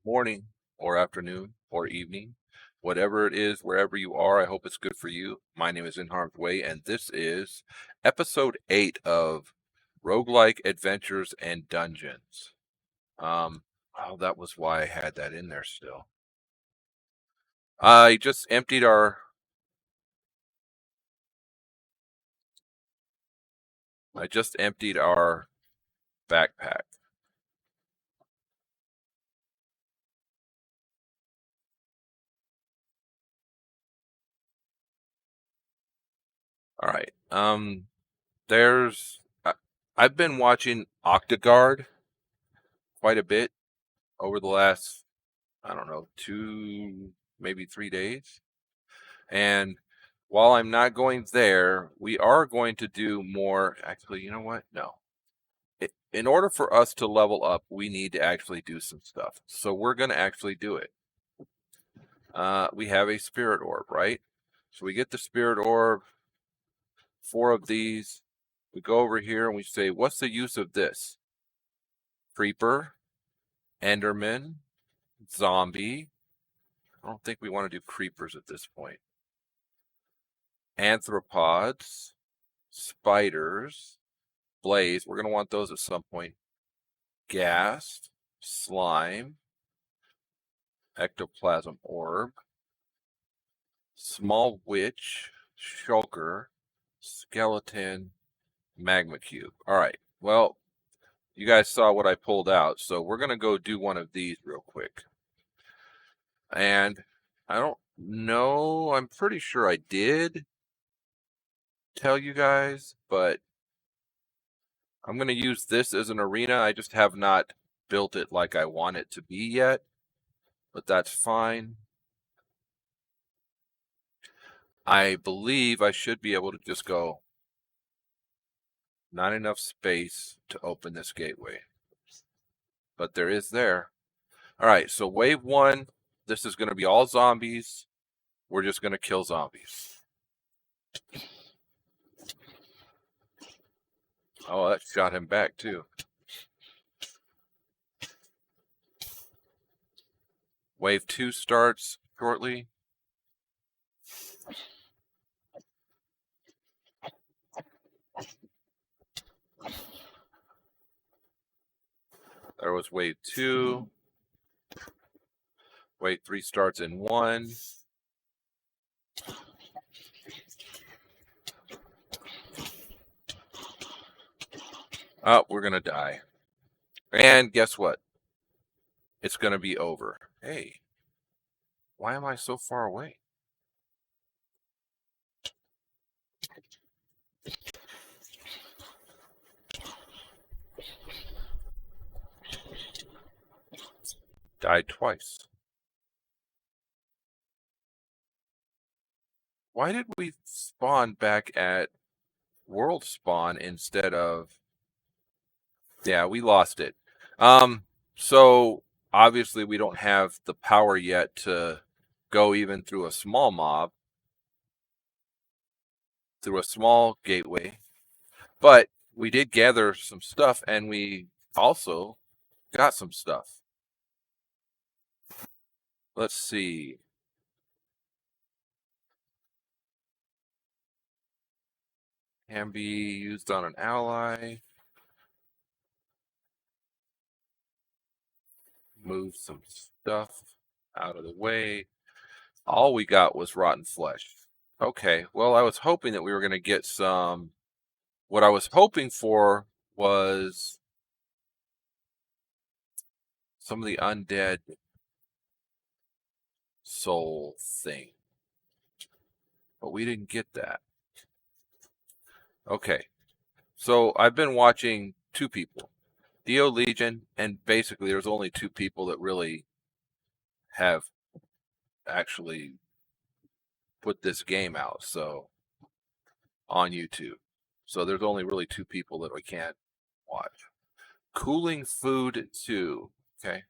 morning or afternoon or evening, whatever it is, wherever you are. I hope it's good for you. My name is In Harm's Way, and this is episode 8 of Roguelike Adventures and Dungeons. Um, oh, that was why I had that in there still. I just emptied our backpack. All right. There's I've been watching Octogard quite a bit over the last, I don't know, 2, maybe 3 days. And while I'm not going there, we are going to do more. Actually, you know what? No. In order for us to level up, we need to actually do some stuff. So we're going to actually do it. We have a spirit orb, right? So we get the spirit orb, 4 of these. We go over here and we say, what's the use of this? Creeper, Enderman, zombie. I don't think we want to do creepers at this point. Arthropods, spiders, blaze. We're going to want those at some point. Ghast, slime, ectoplasm orb, small witch, shulker, skeleton, magma cube. All right. Well, you guys saw what I pulled out, so we're going to go do one of these real quick. And I don't know, I'm pretty sure I did tell you guys, but I'm going to use this as an arena. I just have not built it like I want it to be yet, but that's fine. I believe I should be able to just go, not enough space to open this gateway, but there is there. All right, so wave 1, this is going to be all zombies. We're just going to kill zombies. Oh, that shot him back too. Wave 2 starts shortly. There was wave 2. Wave 3 starts in 1. Oh, we're going to die. And guess what? It's going to be over. Hey, why am I so far away? Died twice. Why did we spawn back at world spawn instead of... Yeah, we lost it. So obviously we don't have the power yet to go even through a small mob, through a small gateway. But we did gather some stuff, and we also got some stuff. Let's see. Can be used on an ally. Move some stuff out of the way. All we got was rotten flesh. Okay, well, I was hoping that we were going to get some... What I was hoping for was some of the undead soul thing. But we didn't get that. Okay, so I've been watching 2 people. Dio Legion, and basically there's only 2 people that really have actually put this game out, so on YouTube. So there's only really 2 people that we can't watch. Cooling Food 2, okay?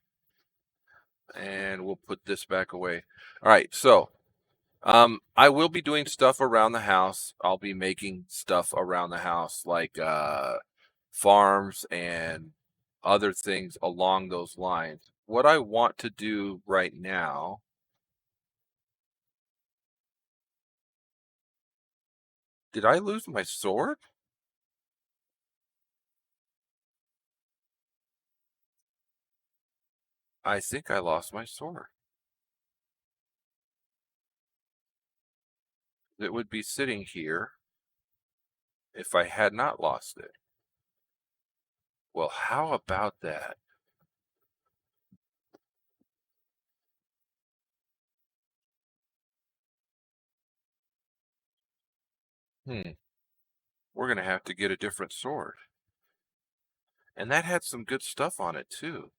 And we'll put this back away. All right, so I will be doing stuff around the house. I'll be making stuff around the house, like farms and other things along those lines. what I want to do right now. Did I lose my sword? I think I lost my sword. It would be sitting here if I had not lost it. Well, how about that? We're going to have to get a different sword. And that had some good stuff on it, too.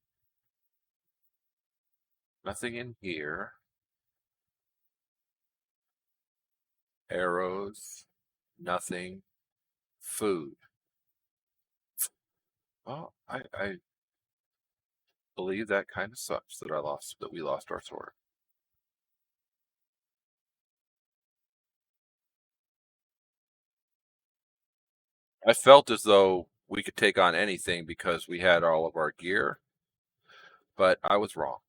Nothing in here. Arrows. Nothing. Food. Well, I believe that kind of sucks that we lost our sword. I felt as though we could take on anything because we had all of our gear, but I was wrong.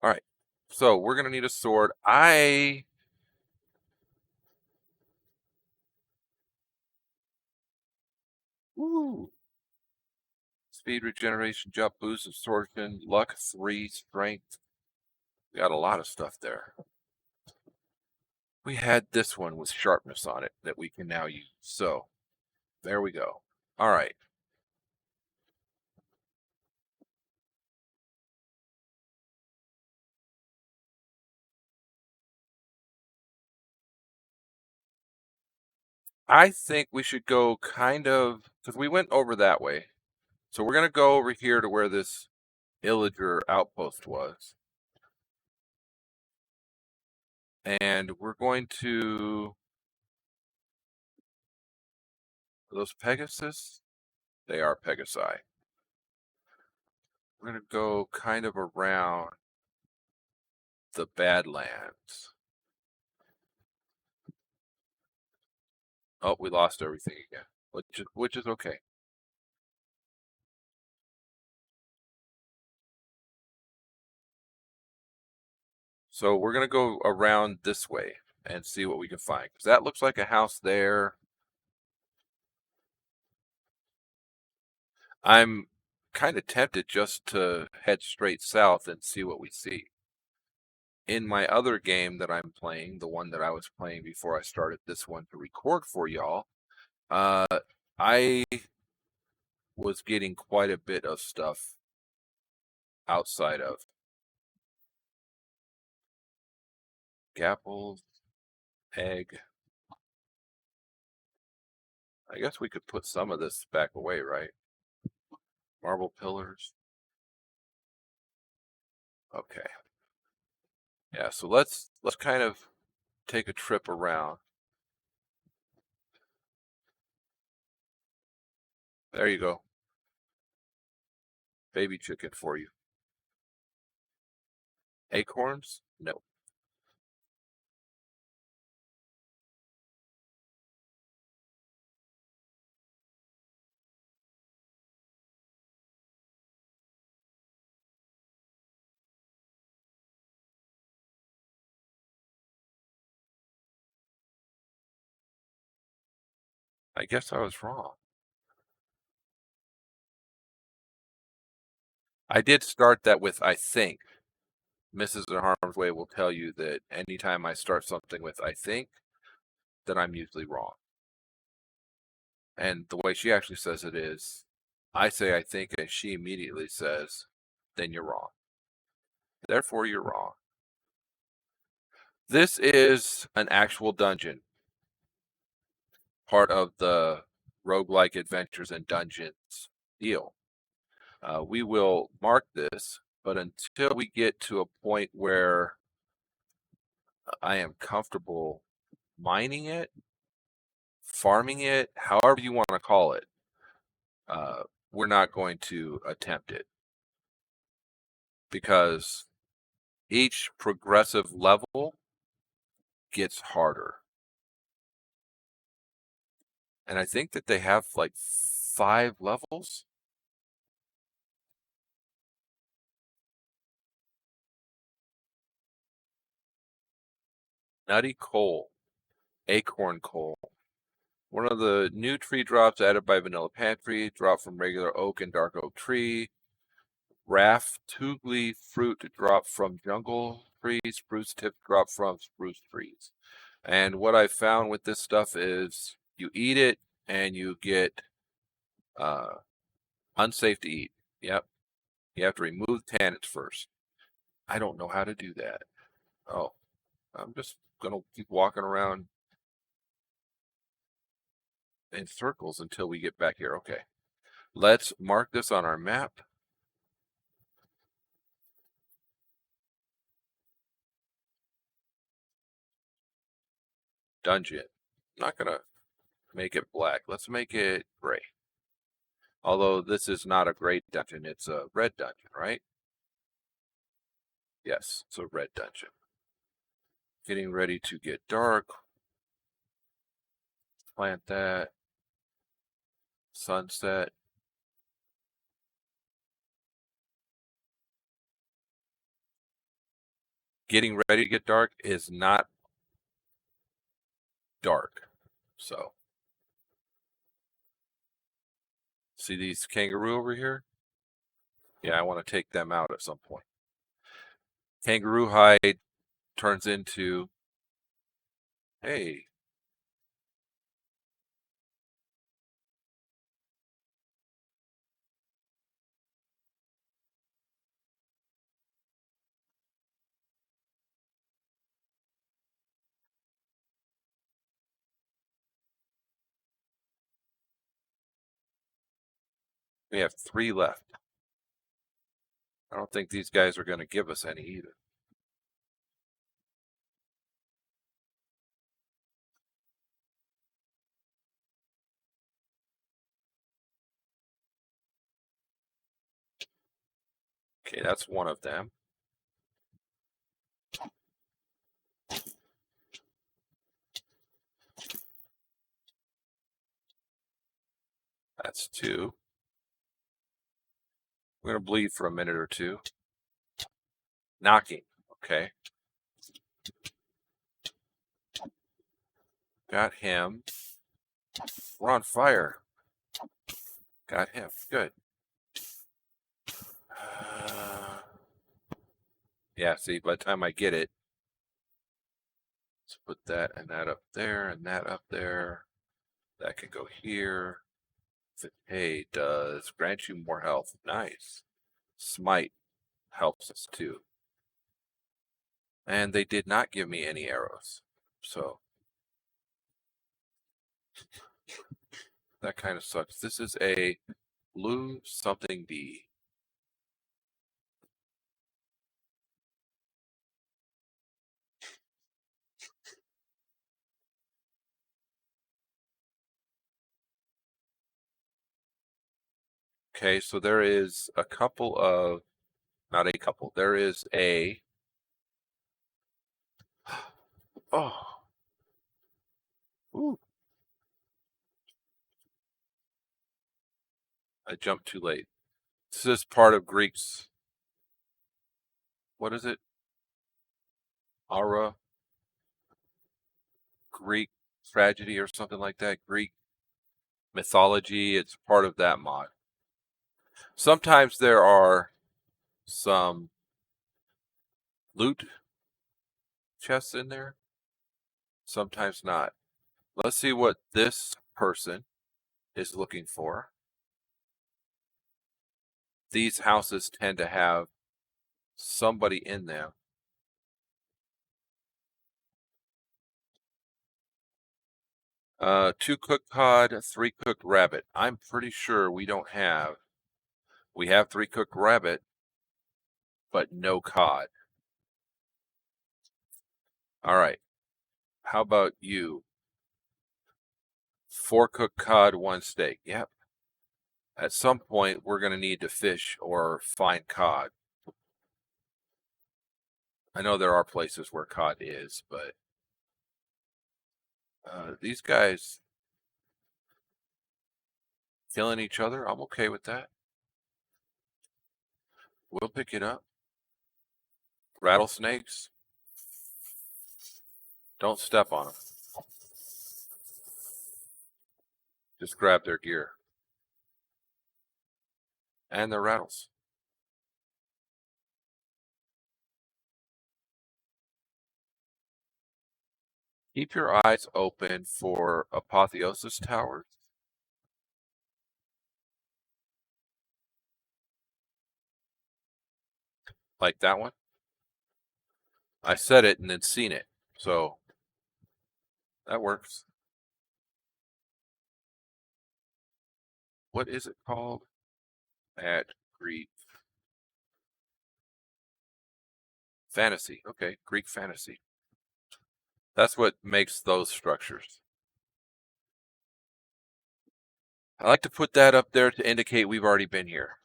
All right. So we're going to need a sword. Woo. Speed regeneration, jump boost, absorption, luck 3, strength. We got a lot of stuff there. We had this one with sharpness on it that we can now use. So there we go. All right. I think we should go kind of, because we went over that way. So we're going to go over here to where this Illager outpost was. And we're going to, are those Pegasus? They are Pegasi. We're going to go kind of around the Badlands. Oh, we lost everything again, which is okay. So we're going to go around this way and see what we can find. Because that looks like a house there. I'm kind of tempted just to head straight south and see what we see. In my other game that I'm playing, the one that I was playing before I started this one to record for y'all, I was getting quite a bit of stuff outside of Gapples, egg. I guess we could put some of this back away, right? Marble pillars. Okay. Yeah, so let's kind of take a trip around. There you go. Baby chicken for you. Acorns? No. I guess I was wrong. I did start that with I think. Mrs. in Harm's Way will tell you that anytime I start something with I think, then I'm usually wrong. And the way she actually says it is, I say I think, and she immediately says, then you're wrong. Therefore, you're wrong. This is an actual dungeon, part of the roguelike adventures and dungeons deal. We will mark this, but until we get to a point where I am comfortable mining it, farming it, however you want to call it, we're not going to attempt it. Because each progressive level gets harder. And I think that they have like 5 levels. Nutty coal, acorn coal. One of the new tree drops added by Vanilla Pantry, drop from regular oak and dark oak tree. Raff Tugly fruit drop from jungle trees. Spruce tip drop from spruce trees. And what I found with this stuff is you eat it and you get unsafe to eat. Yep. You have to remove tannins first. I don't know how to do that. Oh, I'm just going to keep walking around in circles until we get back here. Okay. Let's mark this on our map. Dungeon. I'm not going to make it black. Let's make it gray. Although this is not a gray dungeon, it's a red dungeon, right? Yes, it's a red dungeon. Getting ready to get dark. Plant that. Sunset. Getting ready to get dark is not dark. So, see these kangaroo over here? Yeah, I want to take them out at some point. Kangaroo hide turns into, hey, we have 3 left. I don't think these guys are going to give us any either. Okay, that's one of them. That's 2. We're going to bleed for a minute or 2. Knocking. Okay. Got him. We're on fire. Got him. Good. Yeah, see, by the time I get it, let's put that and that up there and that up there. That can go here. Hey, does grant you more health. Nice. Smite helps us too. And they did not give me any arrows. So that kind of sucks. This is a blue something bee. Okay, so there is a couple of, not a couple, there is a, oh, ooh. I jumped too late. This is part of Greek's, what is it? Aura? Greek tragedy or something like that. Greek mythology. It's part of that mod. Sometimes there are some loot chests in there. Sometimes not. Let's see what this person is looking for. These houses tend to have somebody in them. Two cooked cod, 3 cooked rabbit. I'm pretty sure we don't have. We have 3 cooked rabbit, but no cod. All right. How about you? 4 cooked cod, 1 steak. Yep. At some point, we're going to need to fish or find cod. I know there are places where cod is, but these guys, killing each other, I'm okay with that. We'll pick it up. Rattlesnakes. Don't step on them. Just grab their gear. And their rattles. Keep your eyes open for apotheosis towers. Like that one. I said it and then seen it. So that works. What is it called? At Greek fantasy. Okay, Greek fantasy. That's what makes those structures. I like to put that up there to indicate we've already been here.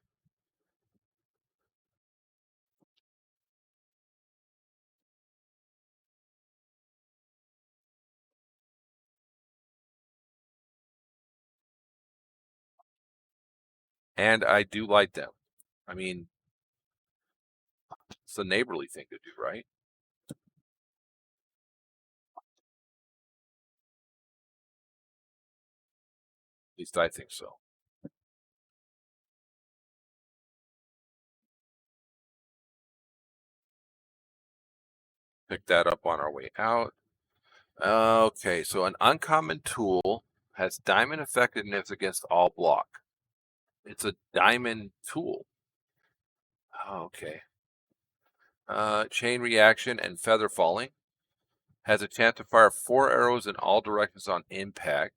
And I do like them. I mean, it's a neighborly thing to do, right? At least I think so. Pick that up on our way out. Okay, so an uncommon tool has diamond effectiveness against all block. It's a diamond tool. Okay. Chain reaction and feather falling. Has a chance to fire 4 arrows in all directions on impact.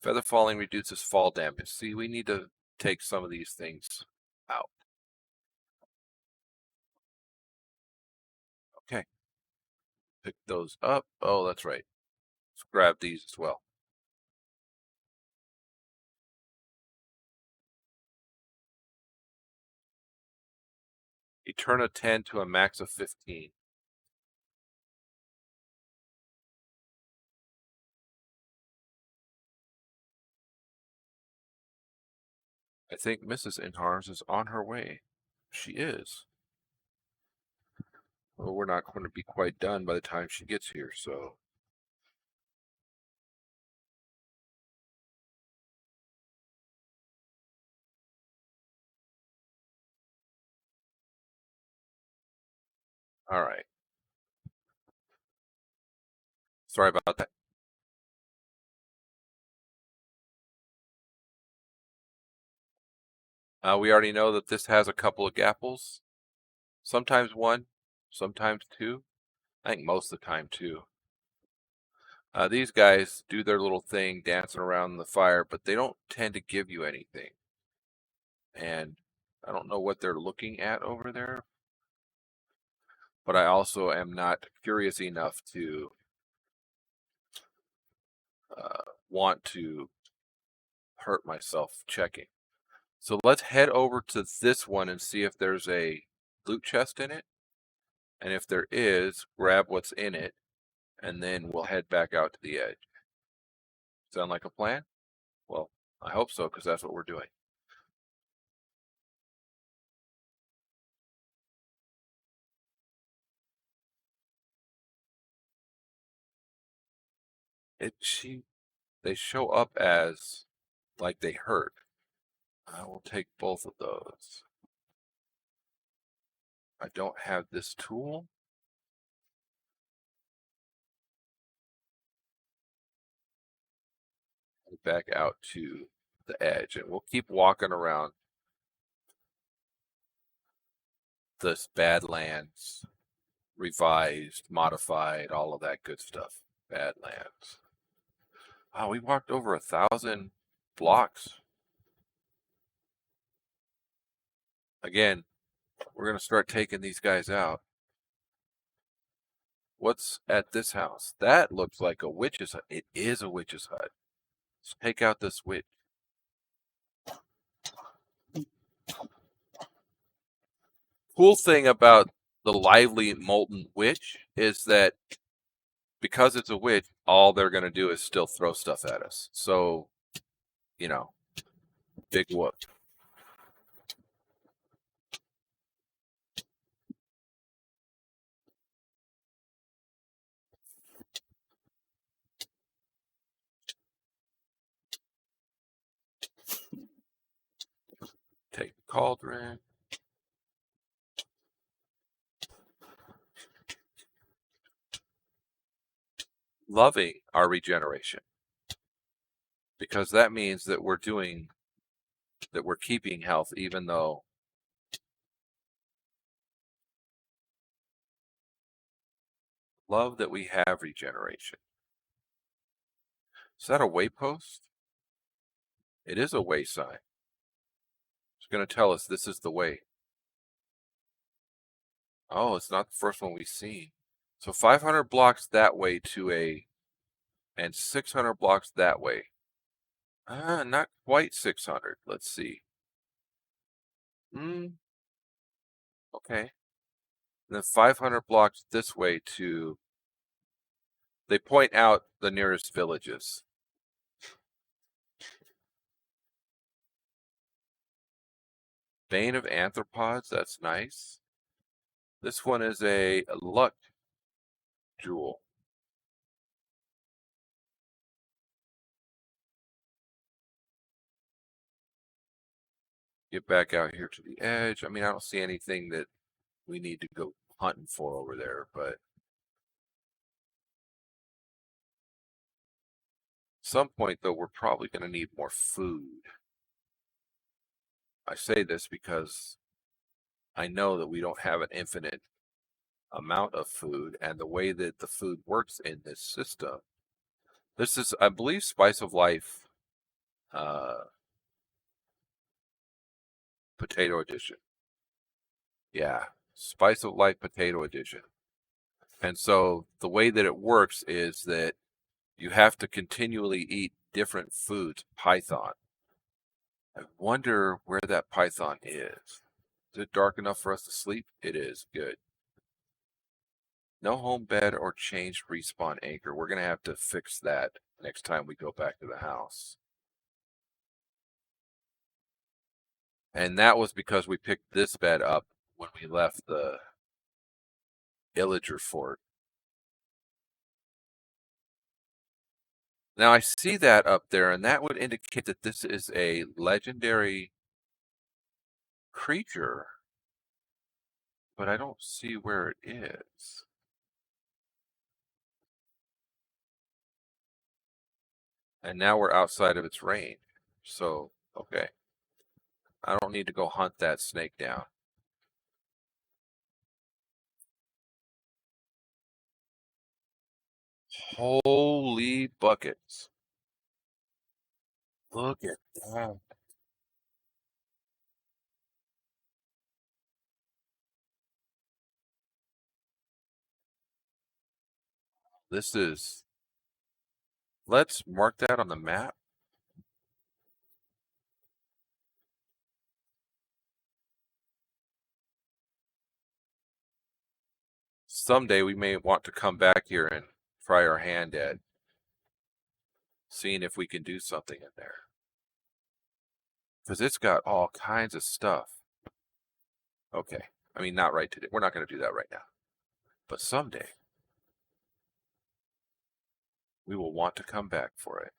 Feather falling reduces fall damage. See, we need to take some of these things out. Okay. Pick those up. Oh, that's right. Let's grab these as well. You turn a 10 to a max of 15. I think Mrs. Inhars is on her way. She is. Well, we're not going to be quite done by the time she gets here, so. All right. Sorry about that. We already know that this has a couple of gapples. Sometimes one, sometimes two. I think most of the time two. These guys do their little thing dancing around the fire, but they don't tend to give you anything. And I don't know what they're looking at over there. But I also am not curious enough to want to hurt myself checking. So let's head over to this one and see if there's a loot chest in it. And if there is, grab what's in it, and then we'll head back out to the edge. Sound like a plan? Well, I hope so, because that's what we're doing. They show up as like they hurt. I will take both of those. I don't have this tool. Back out to the edge, and we'll keep walking around this Badlands, revised, modified, all of that good stuff. Badlands. Oh, we walked over 1,000 blocks. Again, we're going to start taking these guys out. What's at this house? That looks like a witch's hut. It is a witch's hut. Let's take out this witch. Cool thing about the lively molten witch is that because it's a witch, all they're going to do is still throw stuff at us. So, you know, Big whoop. Take the cauldron. Loving our regeneration, because that means that we're keeping health, even though love that we have regeneration. Is that a waypost? It is a way sign. It's going to tell us this is the way. Oh, it's not the first one we've seen. So 500 blocks that way and 600 blocks that way. Not quite 600. Let's see. Okay. And then 500 blocks this way to. They point out the nearest villages. Bane of Arthropods, that's nice. This one is a luck jewel. Get back out here to the edge. I mean, I don't see anything that we need to go hunting for over there, but some point, though, we're probably going to need more food. I say this because I know that we don't have an infinite amount of food, and the way that the food works in this system. This is, I believe, Spice of Life Potato Edition. Yeah, Spice of Life Potato Edition. And so the way that it works is that you have to continually eat different foods. Python. I wonder where that python is. Is it dark enough for us to sleep? It is. Good. No home bed or changed respawn anchor. We're going to have to fix that next time we go back to the house. And that was because we picked this bed up when we left the Illager Fort. Now I see that up there, and that would indicate that this is a legendary creature, but I don't see where it is. And now we're outside of its range. So, okay. I don't need to go hunt that snake down. Holy buckets. Look at that. This is. Let's mark that on the map. Someday we may want to come back here and try our hand at seeing if we can do something in there. Because it's got all kinds of stuff. Okay. I mean, not right today. We're not going to do that right now. But someday, we will want to come back for it.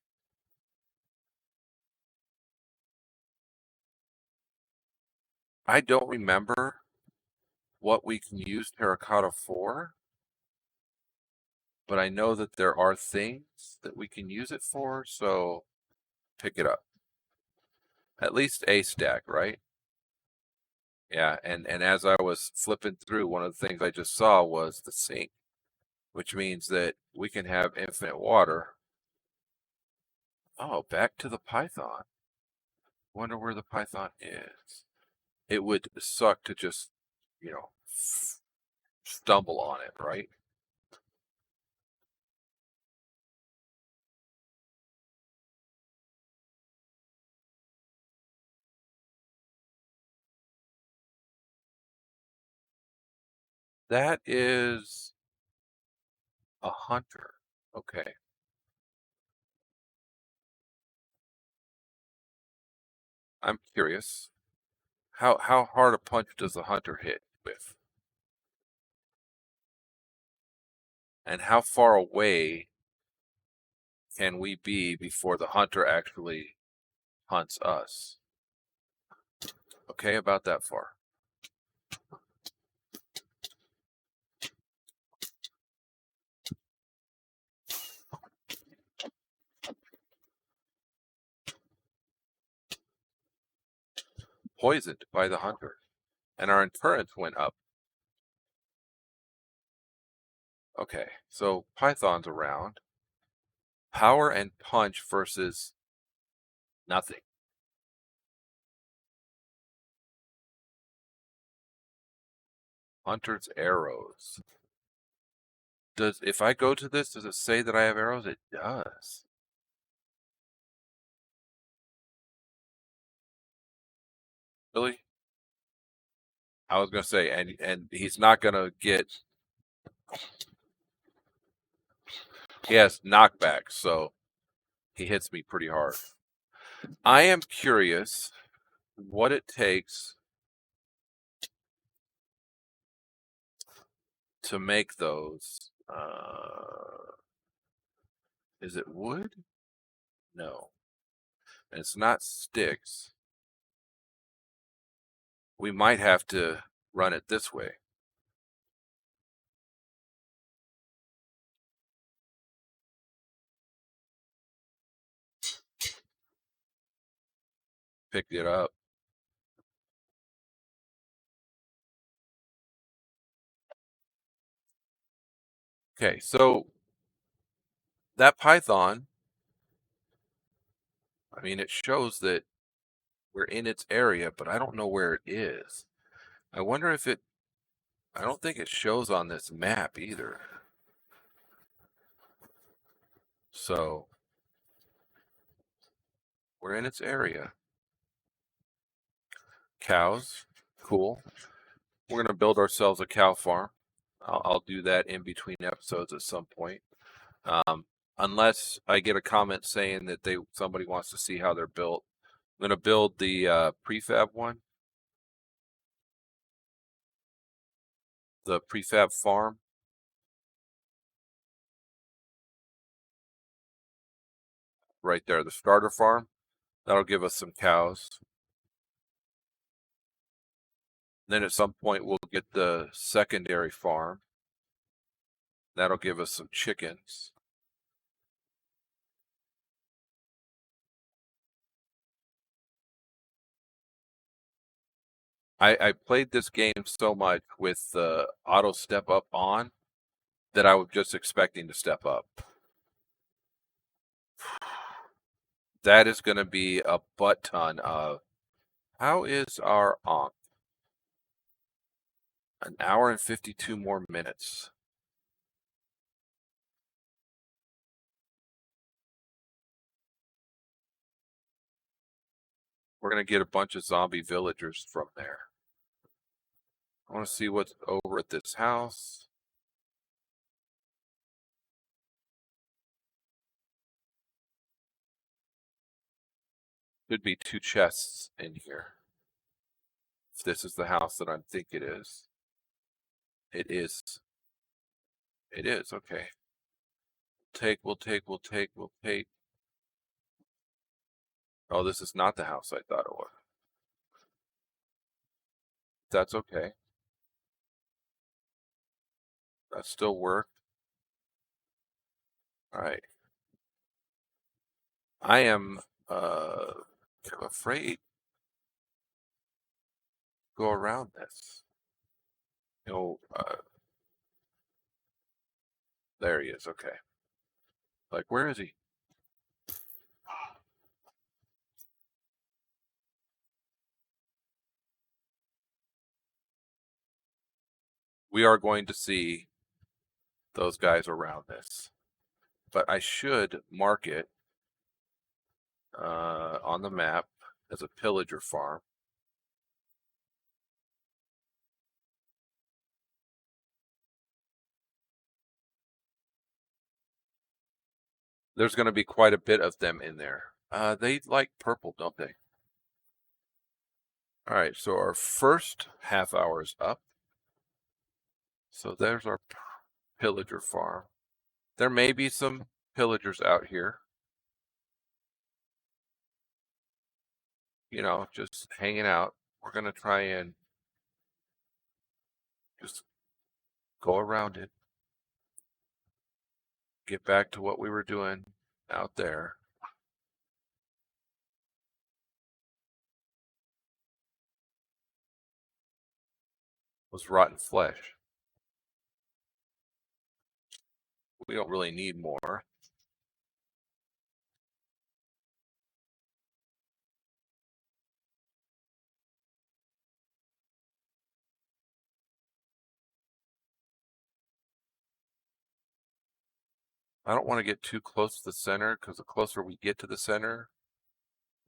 I don't remember what we can use terracotta for, but I know that there are things that we can use it for, so pick it up. At least a stack, right? Yeah, and as I was flipping through, one of the things I just saw was the sink, which means that we can have infinite water. Oh, back to the python. Wonder where the python is. It would suck to just, you know, stumble on it, right? That is a hunter. Okay. I'm curious. How hard a punch does the hunter hit with? And how far away can we be before the hunter actually hunts us? Okay, about that far. Poisoned by the hunter. And our endurance went up. Okay, so pythons around. Power and punch versus nothing. Hunter's arrows. If I go to this, does it say that I have arrows? It does. Really? I was gonna say, and he's not gonna get. He has knockback, so he hits me pretty hard. I am curious what it takes to make those. Is it wood? No. And it's not sticks. We might have to run it this way. Picked it up. Okay, so that python, I mean, it shows that we're in its area, but I don't know where it is. I wonder if it, I don't think it shows on this map either. So we're in its area. Cows, cool. We're going to build ourselves a cow farm. I'll do that in between episodes at some point. Unless I get a comment saying that somebody wants to see how they're built. I'm going to build the prefab one. The prefab farm. Right there, the starter farm. That'll give us some cows. Then at some point we'll get the secondary farm. That'll give us some chickens. I played this game so much with the auto step up on that I was just expecting to step up. That is going to be a butt ton of. How is our Ankh? An hour and 52 more minutes. We're going to get a bunch of zombie villagers from there. I want to see what's over at this house. Could be 2 chests in here. If this is the house that I think it is. It is. It is, okay. We'll take. Oh, this is not the house I thought it was. That's okay. That still worked. All right. I am afraid to go around this. You know, there he is. Okay. Like, where is he? We are going to see those guys around this. But I should mark it on the map as a pillager farm. There's going to be quite a bit of them in there. They like purple, don't they? All right, so our first half hour is up. So there's our pillager farm. There may be some pillagers out here, you know, just hanging out. We're going to try and just go around it, get back to what we were doing out there. Was rotten flesh. We don't really need more. I don't want to get too close to the center because the closer we get to the center,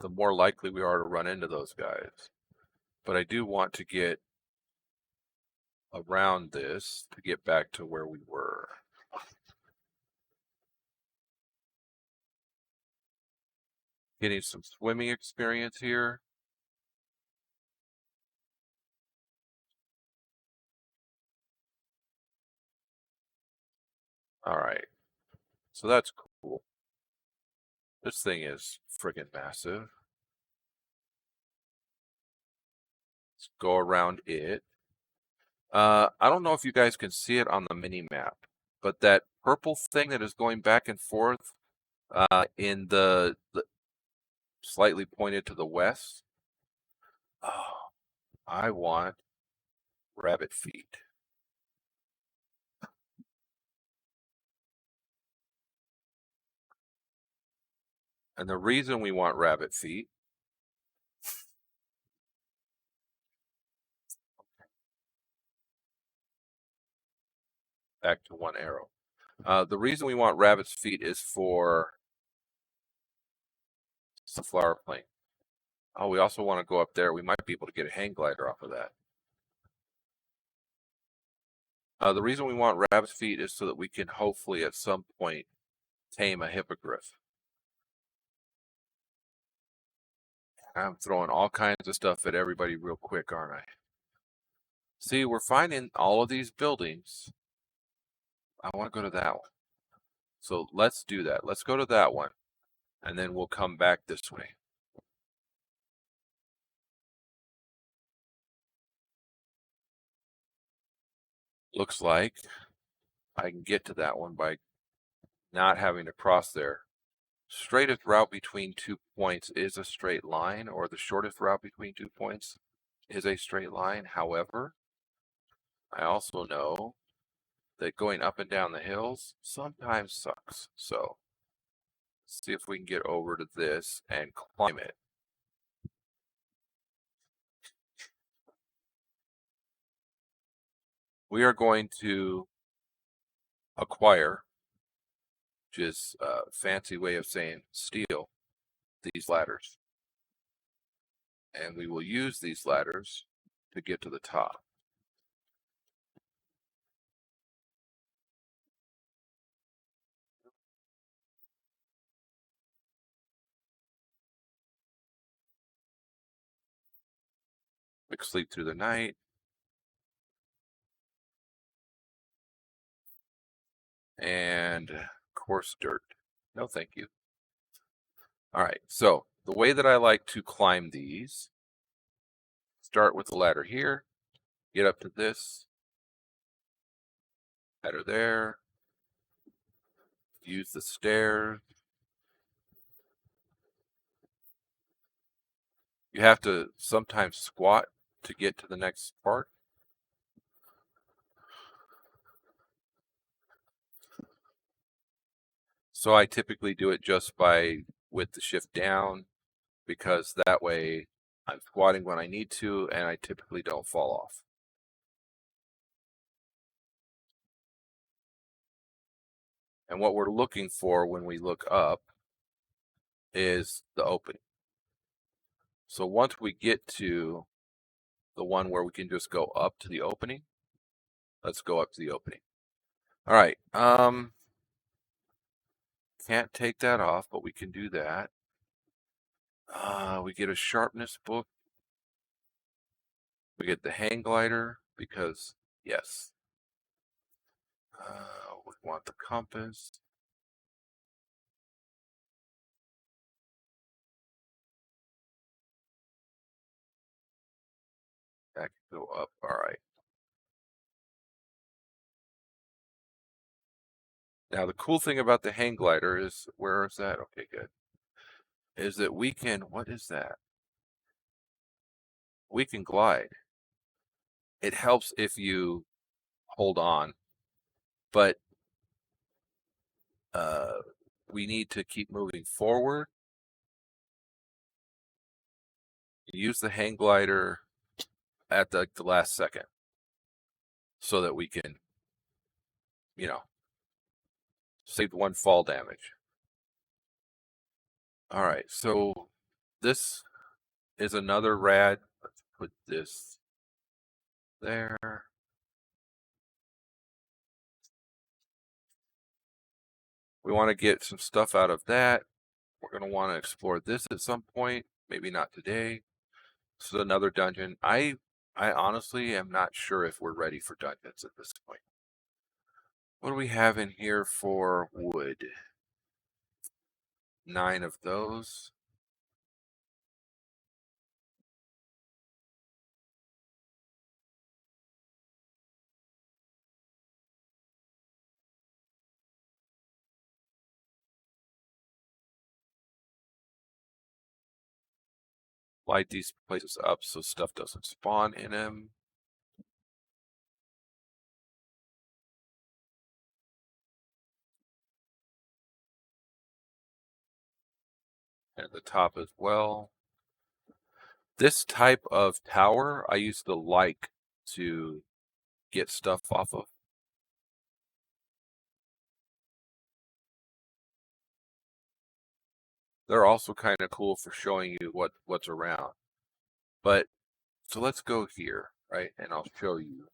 the more likely we are to run into those guys. But I do want to get around this to get back to where we were. Getting some swimming experience here. All right. So that's cool. This thing is friggin' massive. Let's go around it. I don't know if you guys can see it on the mini map, but that purple thing that is going back and forth in the slightly pointed to the west. Oh, I want rabbit feet. And the reason we want rabbit feet back to one arrow. The reason we want rabbit's feet is for sunflower plane. Oh, we also want to go up there. We might be able to get a hang glider off of that. The reason we want rabbit's feet is so that we can hopefully at some point tame a hippogriff. I'm throwing all kinds of stuff at everybody real quick, aren't I? See, we're finding all of these buildings. I want to go to that one. So let's do that. Let's go to that one, and then we'll come back this way. Looks like I can get to that one by not having to cross there. Straightest route between 2 points is a straight line, or the shortest route between 2 points is a straight line. However, I also know that going up and down the hills sometimes sucks. So let's see if we can get over to this and climb it. We are going to acquire, which is a fancy way of saying steal, these ladders. And we will use these ladders to get to the top. Quick sleep through the night. And coarse dirt. No, thank you. All right, so the way that I like to climb these, start with the ladder here, get up to this, ladder there, use the stairs. You have to sometimes squat to get to the next part. So I typically do it just with the shift down, because that way I'm squatting when I need to, and I typically don't fall off. And what we're looking for when we look up is the opening. So once we get to the one where we can just go up to the opening, let's go up to the opening. All right. Can't take that off, but we can do that. We get a sharpness book. We get the hang glider because, yes. We want the compass. That can go up. All right. Now, the cool thing about the hang glider is, where is that? Okay, good. Is that we can, what is that? We can glide. It helps if you hold on, but we need to keep moving forward. Use the hang glider at the last second so that we can, save one fall damage. All right, so this is another rad. Let's put this there. We want to get some stuff out of that. We're going to want to explore this at some point. Maybe not today. This is another dungeon. I honestly am not sure if we're ready for dungeons at this point. What do we have in here for wood? 9 of those. Light these places up so stuff doesn't spawn in them. And at the top as well. This type of tower I used to like to get stuff off of. They're also kind of cool for showing you what's around. But so let's go here, right? And I'll show you.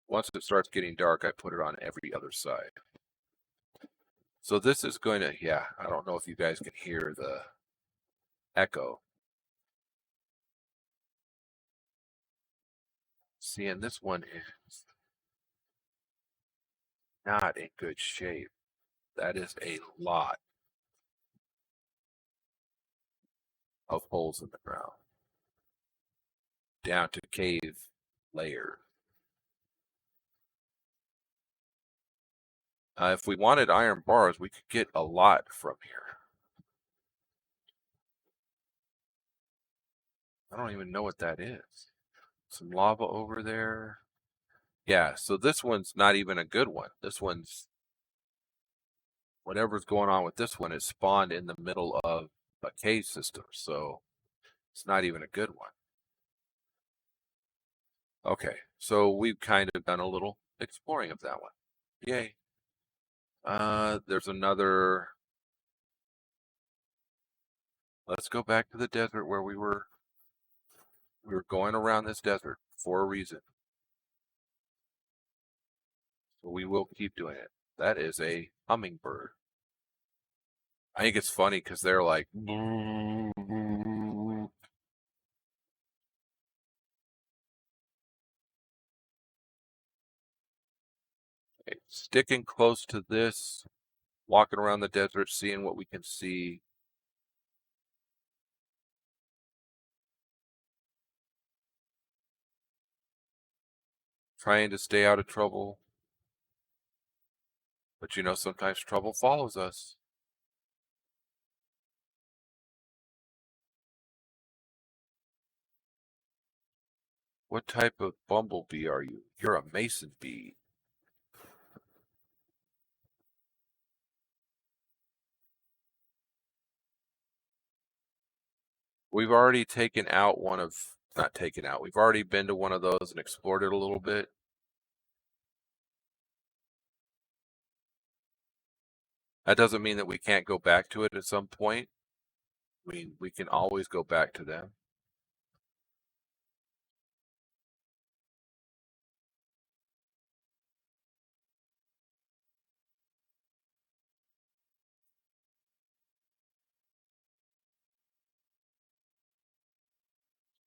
Once it starts getting dark, I put it on every other side. So this is going to, yeah, I don't know if you guys can hear the echo. See, and this one is not in good shape. That is a lot of holes in the ground. Down to cave layer. If we wanted iron bars, we could get a lot from here. I don't even know what that is. Some lava over there. Yeah, so this one's not even a good one. This one's, whatever's going on with this one is spawned in the middle of a cave system, so it's not even a good one. Okay, so we've kind of done a little exploring of that one. Yay. There's another. Let's go back to the desert where we were going around this desert for a reason. So we will keep doing it. That is a hummingbird. I think it's funny because they're like. Okay, sticking close to this, walking around the desert, seeing what we can see. Trying to stay out of trouble. But sometimes trouble follows us. What type of bumblebee are you? You're a mason bee. We've already taken out one of, not taken out, we've already been to one of those and explored it a little bit. That doesn't mean that we can't go back to it at some point. We can always go back to them.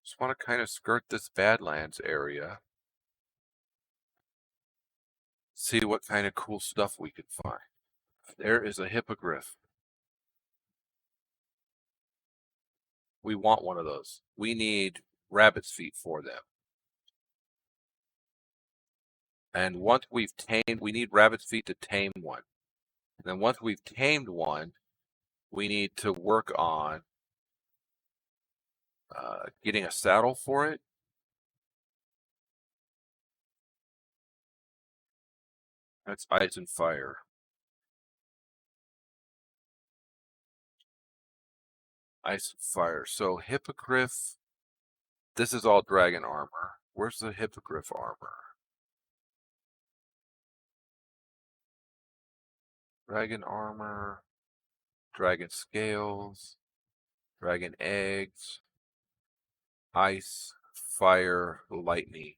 Just want to kind of skirt this Badlands area. See what kind of cool stuff we can find. There is a hippogriff. We want one of those. We need rabbit's feet for them. And once we've tamed, we need rabbit's feet to tame one. And then once we've tamed one, we need to work on getting a saddle for it. That's Ice and Fire. Ice and Fire. So Hippogriff, this is all dragon armor. Where's the Hippogriff armor? Dragon armor, dragon scales, dragon eggs, ice, fire, lightning.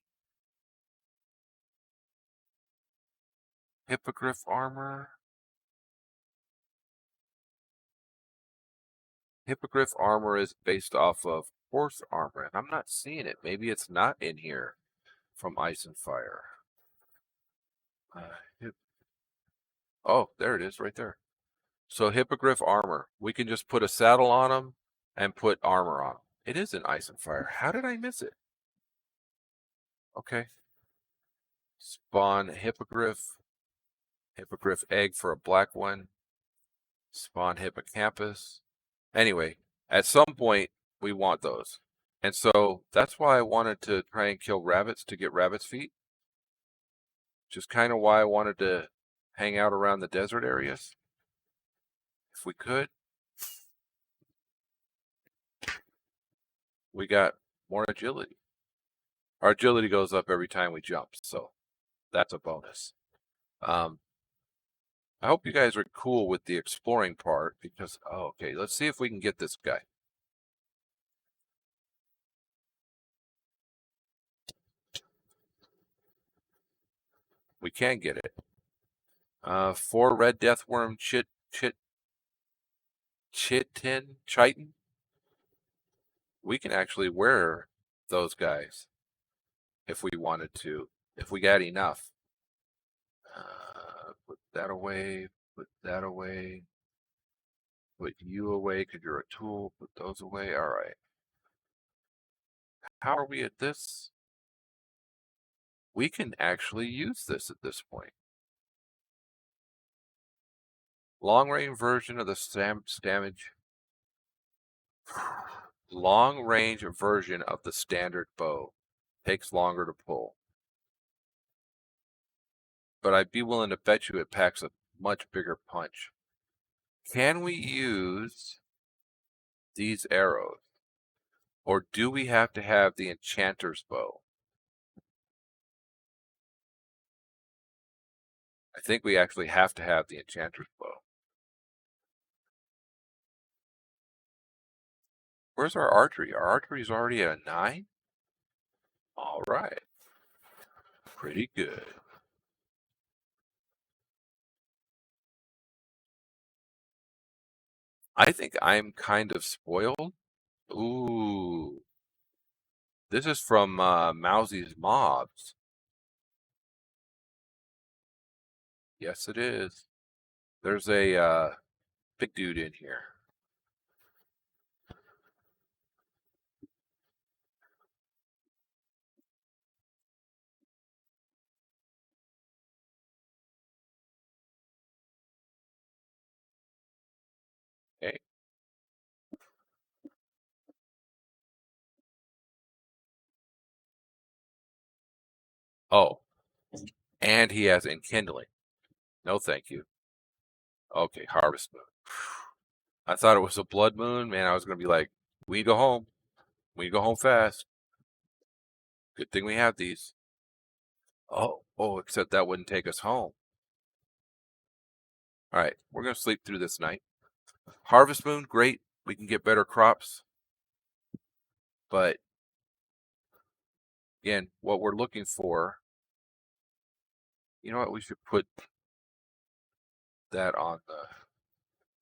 Hippogriff armor. Hippogriff armor is based off of horse armor, and I'm not seeing it. Maybe it's not in here from Ice and Fire. Oh, there it is right there. So Hippogriff armor. We can just put a saddle on them and put armor on them. It is in Ice and Fire. How did I miss it? Okay. Spawn Hippogriff. Hippogriff egg for a black one. Spawn Hippocampus. Anyway, at some point, we want those. And so that's why I wanted to try and kill rabbits to get rabbit's feet. Just kind of why I wanted to hang out around the desert areas. If we could. We got more agility. Our agility goes up every time we jump, so that's a bonus. I hope you guys are cool with the exploring part because, oh, okay, let's see if we can get this guy. We can get it. 4 red deathworm chitin. We can actually wear those guys if we wanted to, if we got enough. Put that away, put that away, put you away because you're a tool, put those away. All right. How are we at this? We can actually use this at this point. Long range version of the damage. Long range version of the standard bow. Takes longer to pull. But I'd be willing to bet you it packs a much bigger punch. Can we use these arrows? Or do we have to have the enchanter's bow? I think we actually have to have the enchanter's bow. Where's our archery? Our archery is already at a 9? All right. Pretty good. I think I'm kind of spoiled. Ooh. This is from Mousy's Mobs. Yes, it is. There's a big dude in here. Hey. Oh, and he has enkindling. No, thank you. Okay, harvest moon. I thought it was a blood moon. Man, I was going to be like, we go home. We go home fast. Good thing we have these. Oh, except that wouldn't take us home. All right, we're going to sleep through this night. Harvest moon, great. We can get better crops. But again, what we're looking for, you know what? We should put that on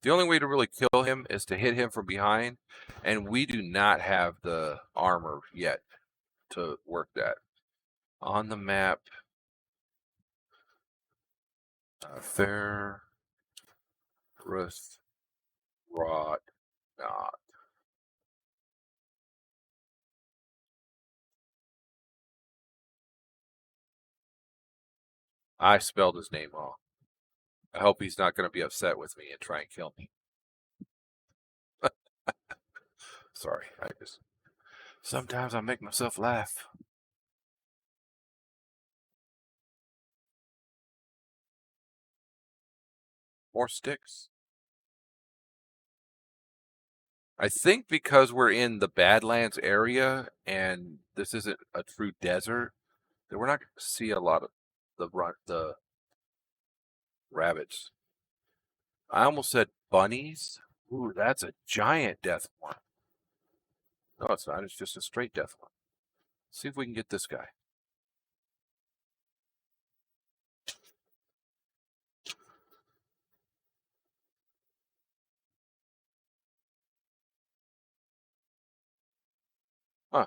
The only way to really kill him is to hit him from behind, and we do not have the armor yet to work that. On the map, Fair Rust Rot Not. I spelled his name wrong. I hope he's not going to be upset with me and try and kill me. Sorry, sometimes I make myself laugh. More sticks. I think because we're in the Badlands area and this isn't a true desert, that we're not going to see a lot of the rabbits. I almost said bunnies. Ooh, that's a giant death one. No, it's not. It's just a straight death one. See if we can get this guy. Huh.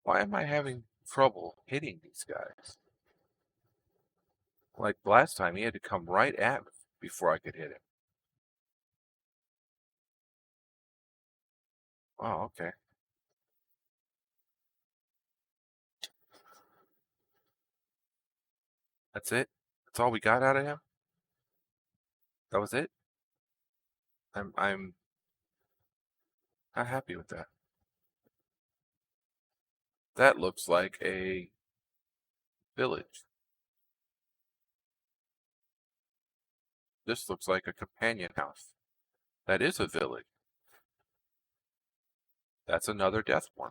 Why am I having trouble hitting these guys? Like last time, he had to come right at me before I could hit him. Oh, okay. That's it? That's all we got out of him? That was it? I'm not happy with that. That looks like a village. This looks like a companion house. That is a village. That's another death one.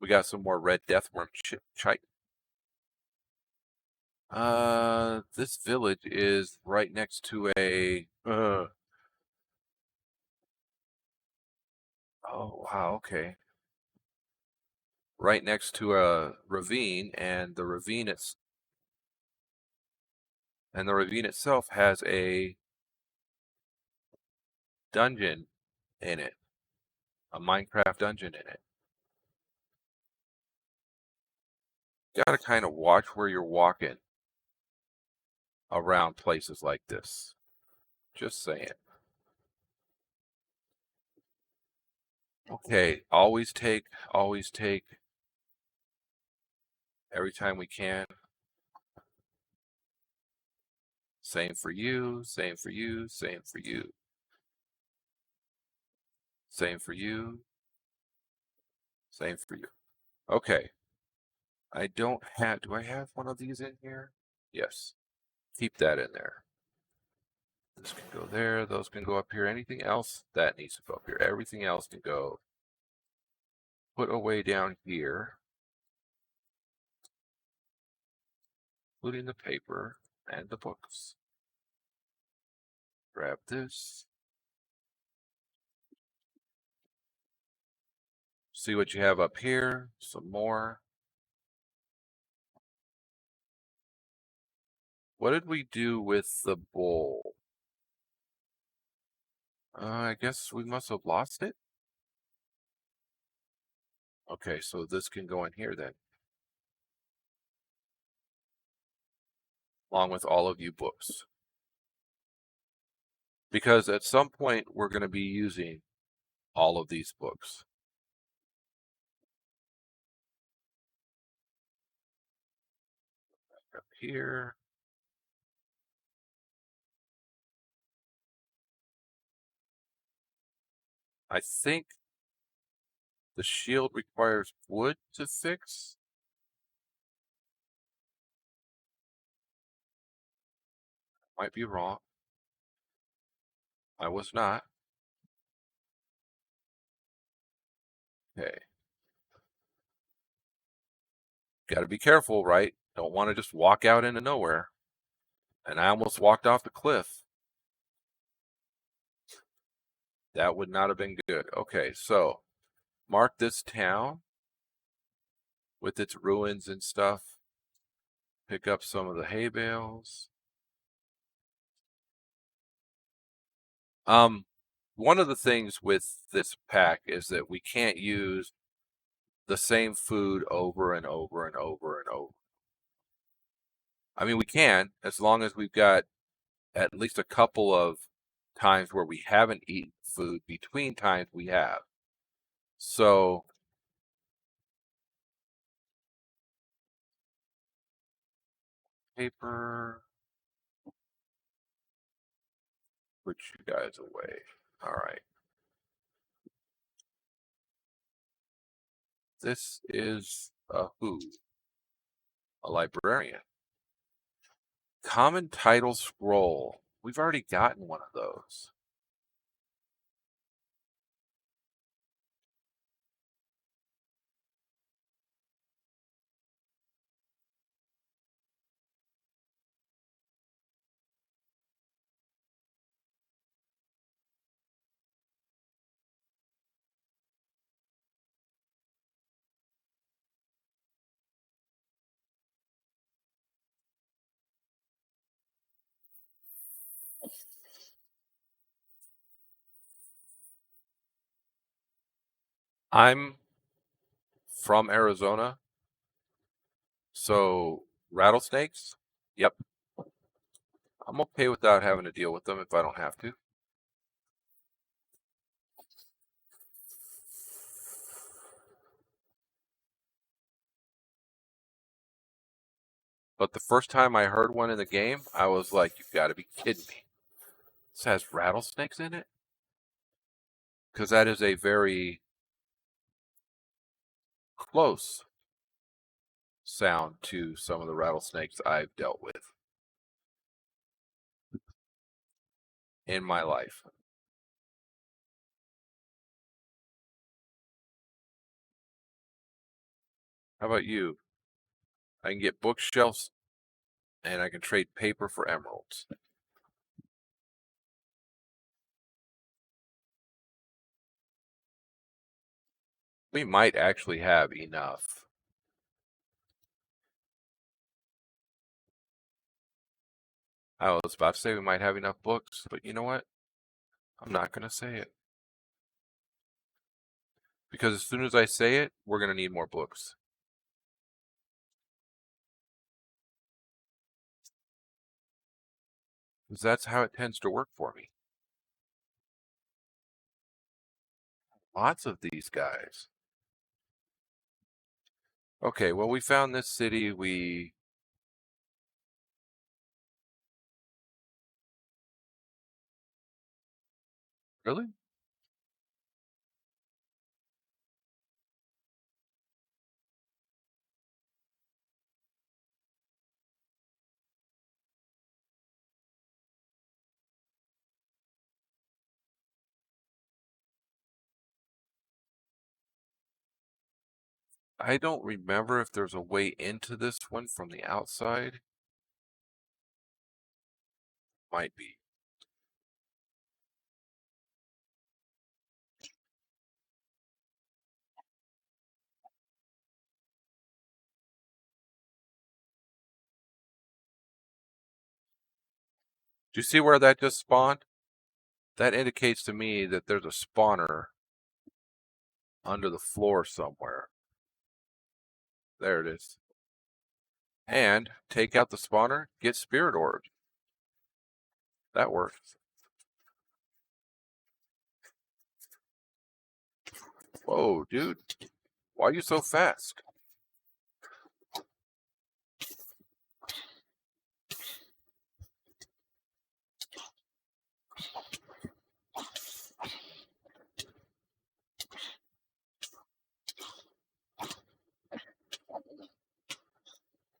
We got some more red deathworm chite. This village is right next to a. Oh wow, okay. Right next to a ravine, and the ravine itself has a dungeon in it, a Minecraft dungeon in it. You gotta kind of watch where you're walking around places like this. Just saying. Okay, always take every time we can. Same for you, same for you, same for you. Same for you, same for you. Okay. I don't have, do I have one of these in here? Yes. Keep that in there. This can go there, those can go up here. Anything else? That needs to go up here. Everything else can go put away down here, including the paper and the books. Grab this. See what you have up here. Some more. What did we do with the bowl? I guess we must have lost it. Okay, so this can go in here then. Along with all of you books. Because at some point we're going to be using all of these books. Up here. I think the shield requires wood to fix. Might be wrong. I was not. Okay. Got to be careful, right? Don't want to just walk out into nowhere. And I almost walked off the cliff. That would not have been good. Okay, so mark this town. with its ruins and stuff. Pick up some of the hay bales. One of the things with this pack is that we can't use the same food over and over and over and over. I mean, we can, as long as we've got at least a couple of times where we haven't eaten food between times we have. So, paper, put you guys away. All right. This is a who? A librarian. Common title scroll. We've already gotten one of those. I'm from Arizona, so rattlesnakes? Yep. I'm okay without having to deal with them if I don't have to. But the first time I heard one in the game, I was like, you've got to be kidding me. This has rattlesnakes in it? Because that is a very close sound to some of the rattlesnakes I've dealt with in my life. How about you? I can get bookshelves and I can trade paper for emeralds. We might actually have enough. I was about to say we might have enough books, but you know what? I'm not going to say it. Because as soon as I say it, we're going to need more books. Because that's how it tends to work for me. Lots of these guys. Okay, well, we found this city. Really? I don't remember if there's a way into this one from the outside. Might be. Do you see where that just spawned? That indicates to me that there's a spawner under the floor somewhere. There it is. And take out the spawner, get spirit orbs. That works. Whoa, dude. Why are you so fast?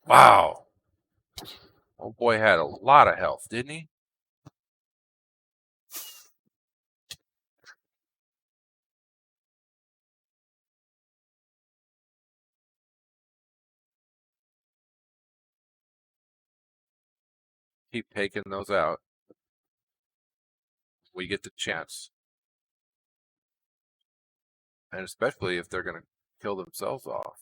Wow. Oh boy had a lot of health, didn't he? Keep taking those out. We get the chance. And especially if they're going to kill themselves off.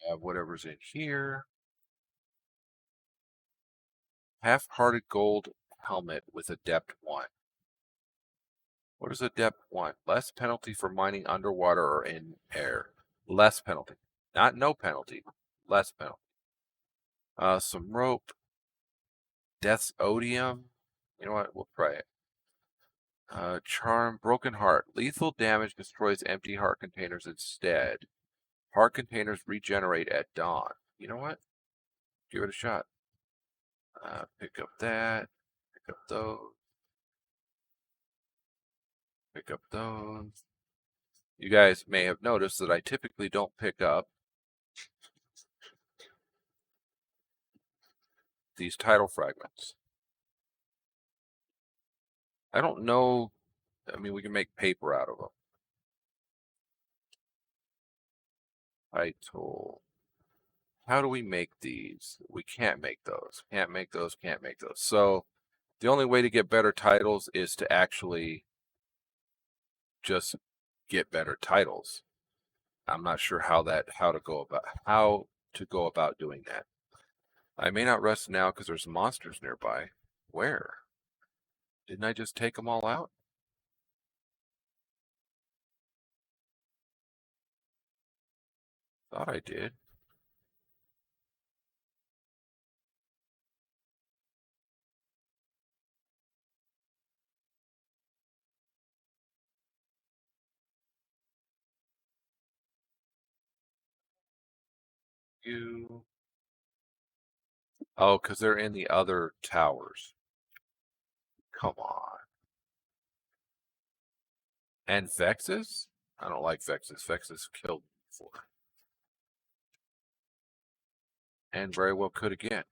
Have whatever's in here. Half-hearted gold helmet with Adept 1. What does Adept want? Less penalty for mining underwater or in air. Less penalty. Not no penalty. Less penalty. Some rope. Death's Odium. You know what? We'll try it. Charm. Broken Heart. Lethal damage destroys empty heart containers instead. Heart containers regenerate at dawn. You know what? Give it a shot. Pick up that. Pick up those. Pick up those. You guys may have noticed that I typically don't pick up these title fragments. I don't know. I mean, we can make paper out of them. Title. How do we make these? We can't make those. Can't make those. Can't make those. So the only way to get better titles is to actually just get better titles. I'm not sure how to go about doing that. I may not rest now because there's monsters nearby. Where? Didn't I just take them all out? Thought I did. You. Oh, because they're in the other towers. Come on. And Vexes? I don't like Vexes. Vexes killed me before. And very well could again.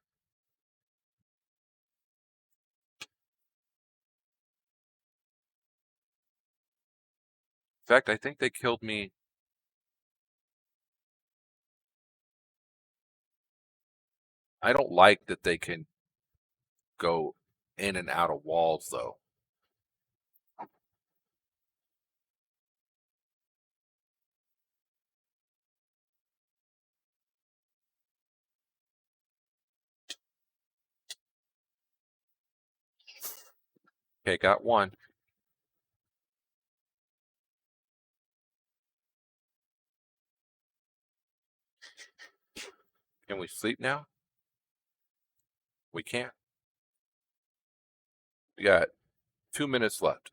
In fact, I think they killed me. I don't like that they can go in and out of walls, though. Okay, got one. Can we sleep now? We can't. We got 2 minutes left.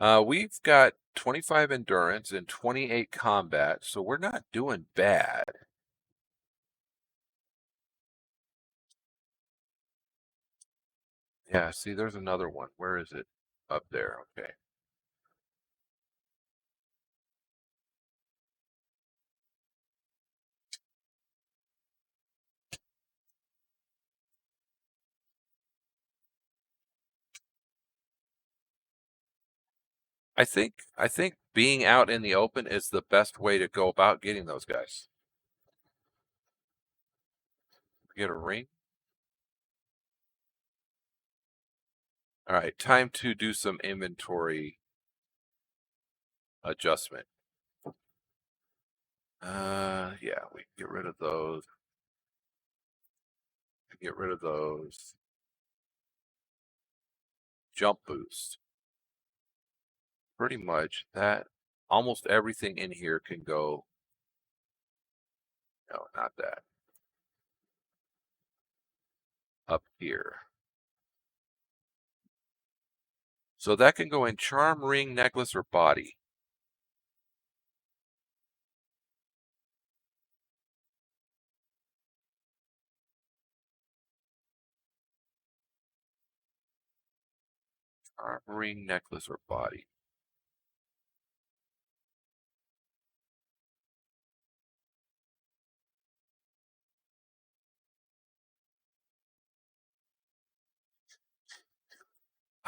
We've got 25 endurance and 28 combat, so we're not doing bad. Yeah, see, there's another one. Where is it? Up there. Okay. I think being out in the open is the best way to go about getting those guys. Get a ring. All right, time to do some inventory adjustment. Yeah, we can get rid of those. Get rid of those. Jump boost. Pretty much that. Almost everything in here can go. No, not that. Up here. So that can go in charm, ring, necklace, or body. Charm, ring, necklace, or body.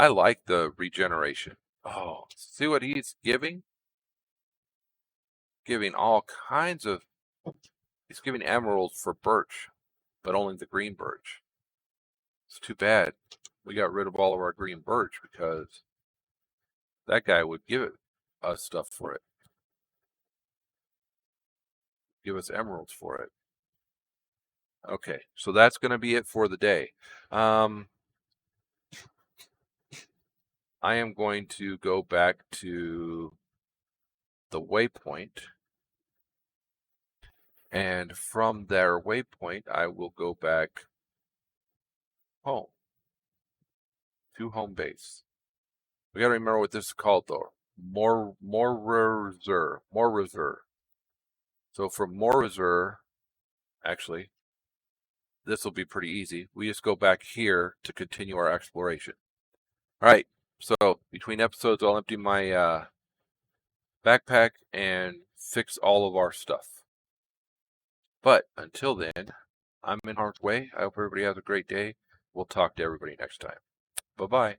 I like the regeneration. Oh, see what he's giving? Giving all kinds of. He's giving emeralds for birch, but only the green birch. It's too bad we got rid of all of our green birch because that guy would give us stuff for it. give us emeralds for it. Okay, so that's going to be it for the day. I am going to go back to the waypoint, and from their waypoint I will go back home, to home base. We got to remember what this is called though. More reserve. So from more reserve, actually, this will be pretty easy. We just go back here to continue our exploration. All right, so between episodes, I'll empty my backpack and fix all of our stuff. But until then, I'm in harm's way. I hope everybody has a great day. We'll talk to everybody next time. Bye-bye.